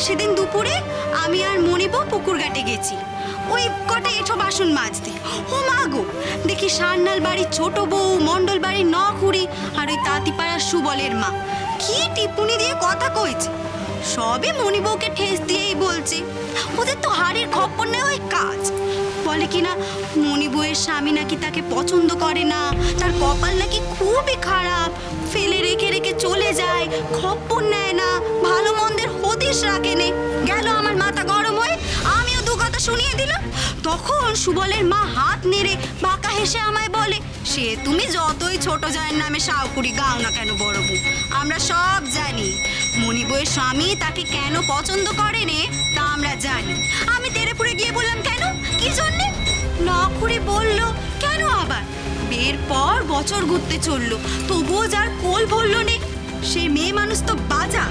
সেদিন দুপুরে আমি আর মনিবউ পুকুর ঘাটে গেছি ওই কটা এঁঠো বাসন মাজতে। ও মা গো, দেখি সান্নাল বাড়ির ছোট বউ, মন্ডল বাড়ির নখুড়ি আর ওই তাঁতিপাড়ার সুবলের মা কি টিপুনি দিয়ে কথা কইছে। সবে মনিবউকে ঠেস দিয়েই বলছে ওদের তো হাড়ির খপ্পর নেওয়াই কাজ। বলে কিনা মনিবউয়ের স্বামী নাকি তাকে পছন্দ করে না, তার কপাল নাকি খুবই খারাপ, ফেলে রেখে রেখে চলে যায়, খপ্পর নেয় না, ভালো মন্দের হদিশ রাখেনে। গেল আমার মাথা গরম হয়ে, আমিও দু কথা শুনিয়ে দিলাম। তখন সুবলের মা হাত নেড়ে বাঁকা হেসে আমায় বলে, সে তুমি যতই ছোট জায়ের নামে শাউকুড়ি গাও না কেন বড় বউ, আমরা সব জানি মনিবউয়ের স্বামী তাকে কেন পছন্দ করে নে, তা আমরা জানি। আমি তেরেপুরে গিয়ে বললাম কেন, কি জন্যে? নখুড়ি বলল কেন আবার, বিয়ের পর বছর ঘুরতে চললো, তবুও যার কোল ভরলো নে, সে মেয়ে মানুষ তো বাজা।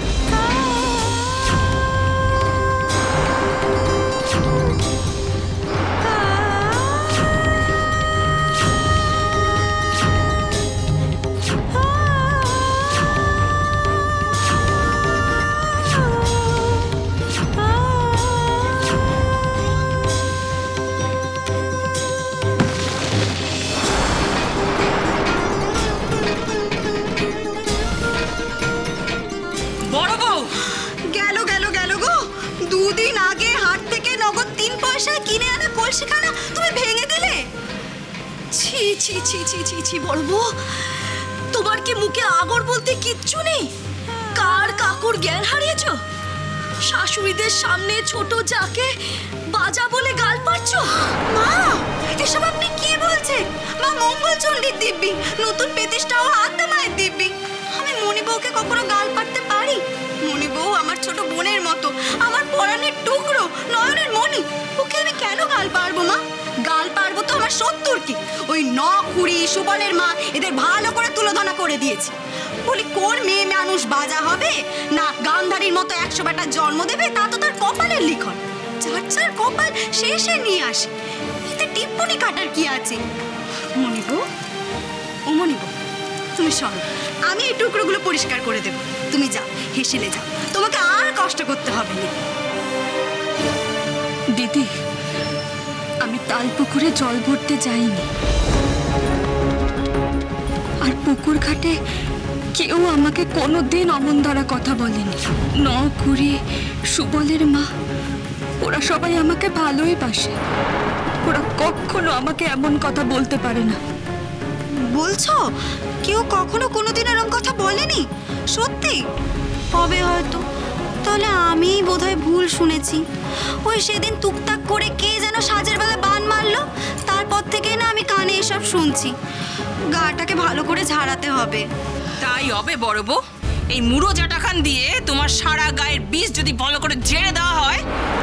তুমি ভেঙে দিলে। ছি ছি ছি ছি ছি ছি বড় বউ, তোমার কি মুখে আগর বলতে কিচ্ছু নেই? কার কাকুর জ্ঞান হারিয়েছো? শাশুড়িদের সামনে ছোট যাকে বাজা বলে গাল পাচ্ছো? মা, এসব আপনি কি বলছেন? মা মঙ্গল চণ্ডীর দিব্যি, নতুন প্রতিষ্ঠাও আত্মা মায়ের দিব্যি। আমি মনিবউকে কখনো গাল পাড়তে পারি? মনিবউ আমার ছোট বোনের মতো, আমার পরাণের টুকরো, নয়নের মণি, ওকে আমি কেন গাল পারবো মা? গাল পারবো তো আমার সত্তর কি, ওই নখুড়ি সুবলের মা এদের ভালো করে তুলোধনা করে দিয়েছে। বলি কোন মেয়ে মানুষ বাজা হবে না গান্ধারীর মতো 100 বেটার জন্ম দেবে, তা তো তার কপালের লিখন। যার যার কপাল শেষে নিয়ে আসে, এতে টিপ্পনি কাটার কি আছে? মনিবউ, ও মনিবউ, তুমি সরো, আমি এই টুকরোগুলো পরিষ্কার করে দেবো। তুমি যাও, হেসেলে যাও, তোমাকে আর কষ্ট করতে হবে না। দিদি, আমি তাল পুকুরে জল ভরতে যাইনি, আর পুকুর ঘাটে কেউ আমাকে কোনোদিন অমন ধরা কথা বলেনি। নখুড়ি, সুবলের মা, ওরা সবাই আমাকে ভালোই বাসে, ওরা কখনো আমাকে এমন কথা বলতে পারে না। বলছো কেউ কখনো কোনোদিন এরকম কথা বলেনি? সত্যি? হবে হয়তো, তাহলে আমি বোধহয় ভুল শুনেছি। ওই সেদিন টুকটাক করে কে যেন সাজের বেলা বান মারলো, তারপর থেকে না আমি কানে এসব শুনছি। গাটাকে ভালো করে ঝাড়াতে হবে। তাই হবে বড় বউ, এই মুড়ো জাটাখান দিয়ে তোমার সারা গায়ের বিষ যদি ভালো করে ঝেড়ে দেওয়া হয়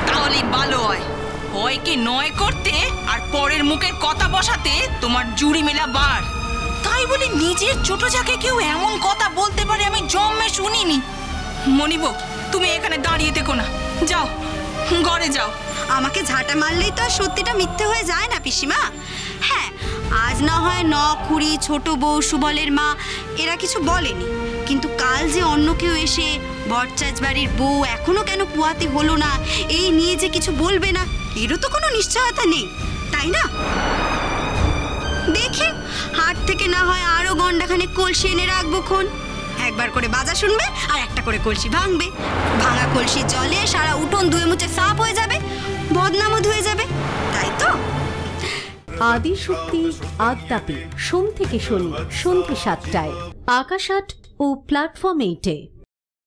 তাহলেই ভালো হয়। হয় কি নয় করতে আর পরের মুখের কথা বসাতে তোমার জুড়ি মেলা বার। তাই বলি নিজের ছোট যাকে কেউ এমন কথা বলতে পারে আমি জন্মে শুনিনি। মনিবউ, তুমি এখানে দাঁড়িয়ে থেকো না, যাও ঘরে যাও। আমাকে ঝাঁটা মারলেই তো আর সত্যিটা মিথ্যে হয়ে যায় না পিসিমা। হ্যাঁ, আজ না হয় নখুড়ি, ছোট বউ, সুবলের মা এরা কিছু বলেনি, কিন্তু কাল যে অন্য কেউ এসে বরচাঁচ বাড়ির বউ এখনো কেন পুয়াতি হলো না এই নিয়ে যে কিছু বলবে না, এরও তো কোনো নিশ্চয়তা নেই, তাই না? দেখি হাট থেকে না হয় আরো গন্ডাখানে কলসি এনে রাখবো খন। একবার করে বাজা শুনবে আর একটা করে কলসি ভাঙবে। ভাঙা কলসির জলে সারা উঠোন ধুয়ে মুছে সাফ হয়ে যাবে, বদনামও ধুয়ে যাবে, তাই তো? আদিশক্তি আদ্যাপি সোম থেকে শনি সন্ধ্যে 7টায় আকাশ আট ও প্ল্যাটফর্ম 8-এ।